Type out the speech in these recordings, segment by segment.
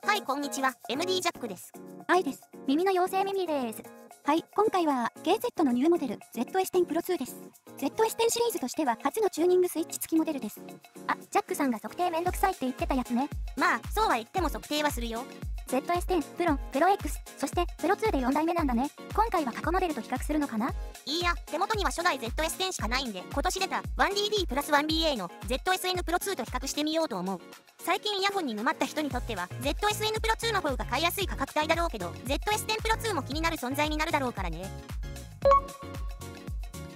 はい、こんにちは。MD ジャックです。愛です。耳の妖精ミミです。はい、今回は KZ のニューモデル ZS10 Pro 2です。ZS10 シリーズとしては初のチューニングスイッチ付きモデルです。あ、ジャックさんが測定めんどくさいって言ってたやつね。まあ、そうは言っても測定はするよ。ZS10 Pro、Pro X、そして Pro 2で4代目なんだね。今回は過去モデルと比較するのかな？いいや、手元には初代 ZS10 しかないんで、今年出た 1DD プラス 1BA の ZSN Pro 2と比較してみようと思う。最近イヤホンに沼った人にとっては ZSN Pro 2の方が買いやすい価格帯だろうけど、ZS10 Pro 2も気になる存在になるだろうからね。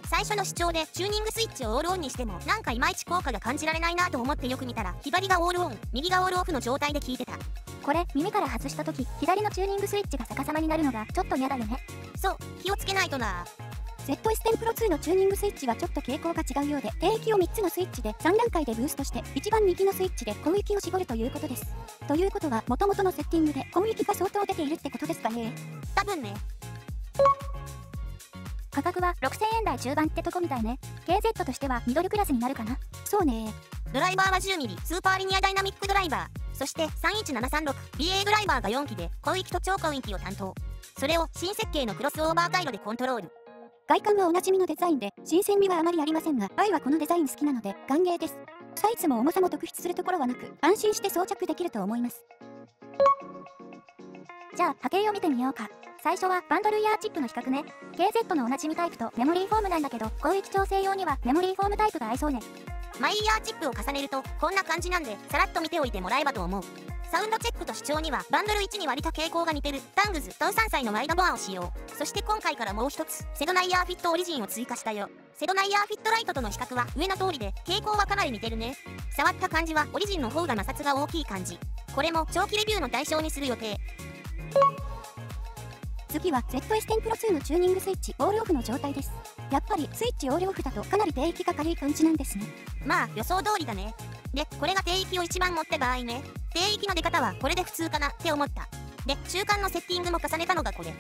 最初の視聴でチューニングスイッチをオールオンにしてもなんかいまいち効果が感じられないなと思ってよく見たら、左がオールオン、右がオールオフの状態で聞いてた。これ耳から外した時、左のチューニングスイッチが逆さまになるのがちょっと嫌だよね。そう、気をつけないとな。ZS10 Pro 2のチューニングスイッチはちょっと傾向が違うようで、低域を3つのスイッチで3段階でブーストして一番右のスイッチで広域を絞るということです。ということは元々のセッティングで広域が相当出ているってことですかね。多分ね。価格は6000円台中盤ってとこみたいね。KZ としてはミドルクラスになるかな。そうね。ドライバーは 10mm スーパーリニアダイナミックドライバー、そして 31736BA ドライバーが4機で広域と超広域を担当。それを新設計のクロスオーバー回路でコントロール。外観はおなじみのデザインで新鮮味はあまりありませんが、愛はこのデザイン好きなので歓迎です。サイズも重さも特筆するところはなく、安心して装着できると思います。じゃあ波形を見てみようか。最初はバンドルイヤーチップの比較ね。KZ のおなじみタイプとメモリーフォームなんだけど、広域調整用にはメモリーフォームタイプが合いそうね。マイイヤーチップを重ねるとこんな感じなんで、さらっと見ておいてもらえばと思う。サウンドチェックと視聴にはバンドル1に割と傾向が似てるタングズと3歳のワイドボアを使用。そして今回からもう一つセドナイヤーフィットオリジンを追加したよ。セドナイヤーフィットライトとの比較は上の通りで、傾向はかなり似てるね。触った感じはオリジンの方が摩擦が大きい感じ。これも長期レビューの対象にする予定。次は ZS10 Pro 2のチューニングスイッチオールオフの状態です。やっぱりスイッチオールオフだとかなり低域が軽い感じなんですね。まあ予想通りだね。で、これが低域を一番持って場合ね。低域の出方はこれで普通かなって思った。で、中間のセッティングも重ねたのがこれ。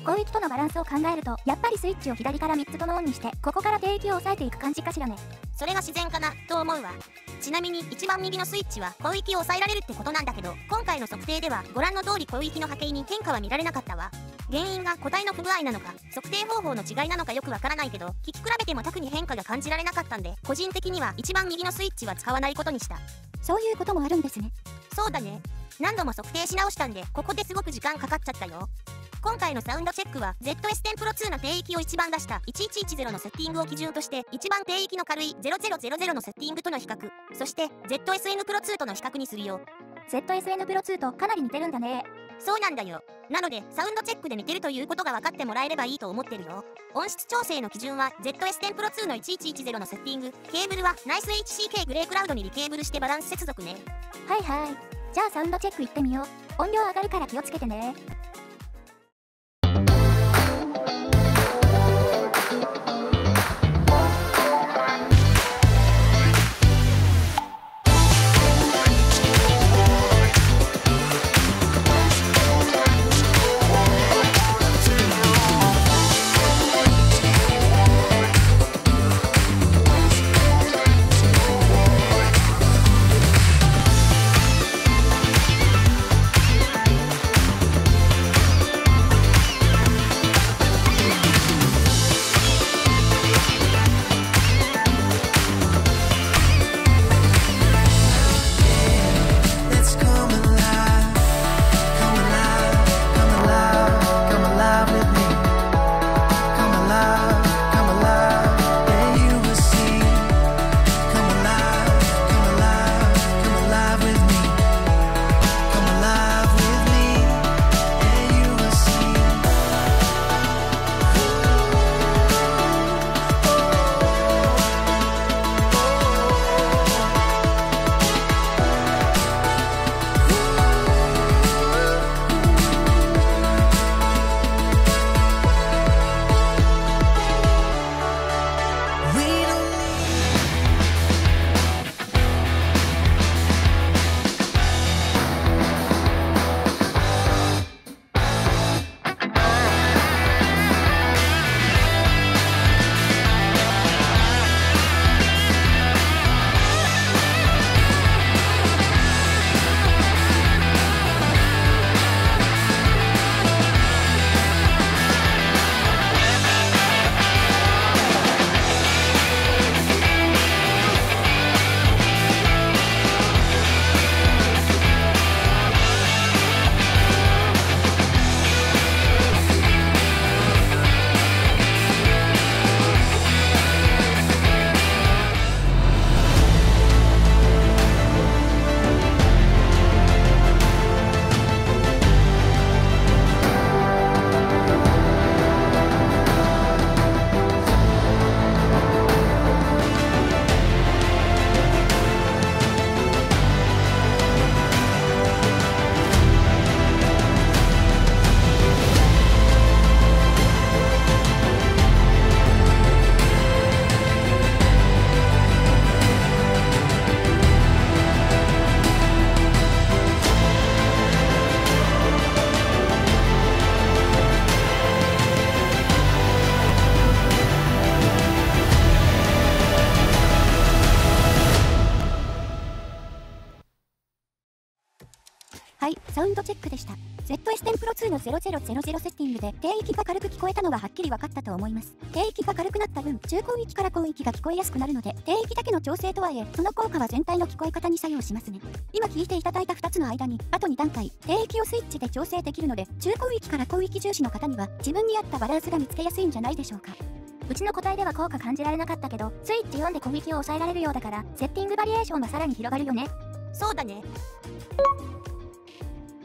広域とのバランスを考えると、やっぱりスイッチを左から3つともオンにして、ここから低域を抑えていく感じかしらね。それが自然かなと思うわ。ちなみに一番右のスイッチは広域を抑えられるってことなんだけど、今回の測定ではご覧の通り広域の波形に変化は見られなかったわ。原因が個体の不具合なのか測定方法の違いなのかよくわからないけど、聞き比べても特に変化が感じられなかったんで、個人的には一番右のスイッチは使わないことにした。そういうこともあるんですね。そうだね。何度も測定し直したんで、ここですごく時間かかっちゃったよ。今回のサウンドチェックは ZS10 Pro 2の低域を一番出した1110のセッティングを基準として、一番低域の軽い0000のセッティングとの比較、そして ZSN Pro 2との比較にするよ。ZSN Pro 2とかなり似てるんだね。そうなんだよ。なのでサウンドチェックで似てるということが分かってもらえればいいと思ってるよ。音質調整の基準は ZS10 Pro 2の1110のセッティング。ケーブルはナイス HCK グレークラウドにリケーブルしてバランス接続ね。はいはい。じゃあサウンドチェックいってみよう。音量上がるから気をつけてね。はい、サウンドチェックでした。ZS10 Pro 2の0000セッティングで低域が軽く聞こえたのははっきり分かったと思います。低域が軽くなった分、中高域から高域が聞こえやすくなるので、低域だけの調整とはいえ、その効果は全体の聞こえ方に作用しますね。今聞いていただいた2つの間に、あと2段階、低域をスイッチで調整できるので、中高域から高域重視の方には、自分に合ったバランスが見つけやすいんじゃないでしょうか。うちの答えでは効果感じられなかったけど、スイッチ4で広域を抑えられるようだから、セッティングバリエーションがさらに広がるよね。そうだね。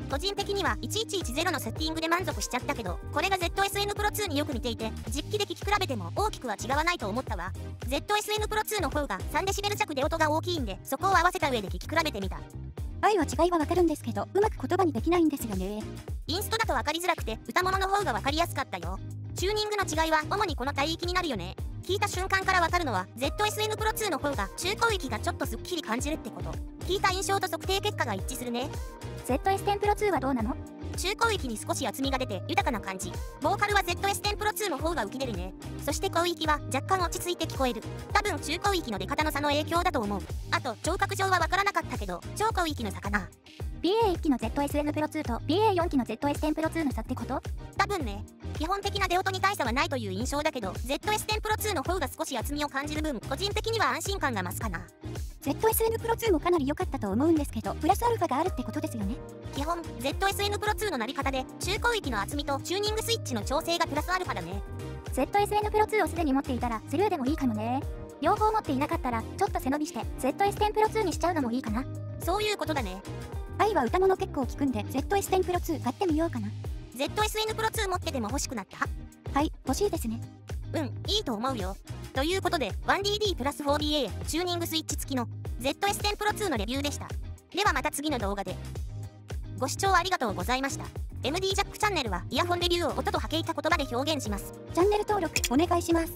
個人的には1110のセッティングで満足しちゃったけど、これが ZSN Pro 2によく似ていて、実機で聞き比べても大きくは違わないと思ったわ。ZSN Pro 2の方が 3dB 弱で音が大きいんで、そこを合わせた上で聞き比べてみた。愛は違いはわかるんですけど、うまく言葉にできないんですよね。インストだと分かりづらくて、歌物の方が分かりやすかったよ。チューニングの違いは主にこの帯域になるよね。聞いた瞬間から分かるのは ZSN Pro 2の方が中高域がちょっとすっきり感じるってこと。聞いた印象と測定結果が一致するね。ZS10 Pro 2はどうなの？中高域に少し厚みが出て豊かな感じ。ボーカルは ZS10 Pro 2の方が浮き出るね。そして高域は若干落ち着いて聞こえる。多分中高域の出方の差の影響だと思う。あと聴覚上は分からなかったけど、超高域の差かな。BA1 期の ZSN Pro 2と BA4 期の ZS10 Pro 2の差ってこと？多分ね。基本的な出音に大差はないという印象だけど、ZS10 Pro 2の方が少し厚みを感じる分、個人的には安心感が増すかな。ZSN Pro 2もかなり良かったと思うんですけど、プラスアルファがあるってことですよね。基本 ZSN Pro 2の鳴り方で中高域の厚みとチューニングスイッチの調整がプラスアルファだね。 ZSN Pro 2をすでに持っていたらスルーでもいいかもね。両方持っていなかったらちょっと背伸びして ZS10 Pro 2にしちゃうのもいいかな。そういうことだね。愛は歌物結構聞くんで ZS10 Pro 2買ってみようかな。 ZSN Pro 2持ってても欲しくなった？はい、欲しいですね。いいと思うよ。ということで 1DD プラス 4DA チューニングスイッチ付きの ZS10 Pro 2のレビューでした。ではまた次の動画で。ご視聴ありがとうございました。MD ジャックチャンネルはイヤホンレビューを音と波形た言葉で表現します。チャンネル登録お願いします。